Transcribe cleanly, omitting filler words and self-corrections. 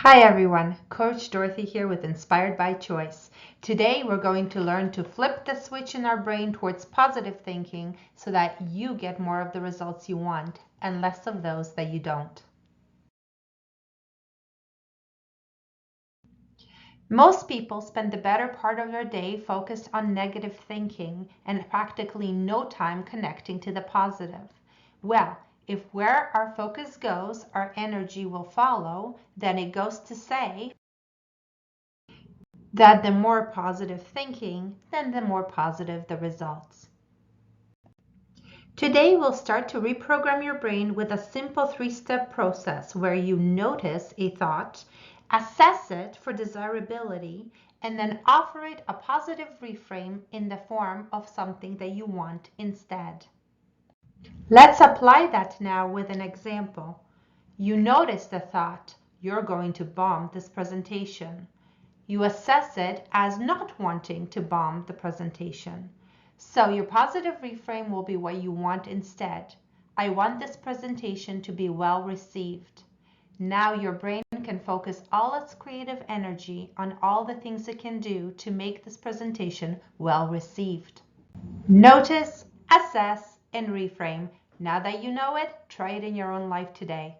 Hi everyone, Coach Dorothy here with Inspired by Choice. Today we're going to learn to flip the switch in our brain towards positive thinking so that you get more of the results you want and less of those that you don't. Most people spend the better part of their day focused on negative thinking and practically no time connecting to the positive. Well, if where our focus goes, our energy will follow, then it goes to say that the more positive thinking, then the more positive the results. Today, we'll start to reprogram your brain with a simple three-step process where you notice a thought, assess it for desirability, and then offer it a positive reframe in the form of something that you want instead. Let's apply that now with an example. You notice the thought, you're going to bomb this presentation. You assess it as not wanting to bomb the presentation. So your positive reframe will be what you want instead. I want this presentation to be well received. Now your brain can focus all its creative energy on all the things it can do to make this presentation well received. Notice, assess, and reframe. Now that you know it, try it in your own life today.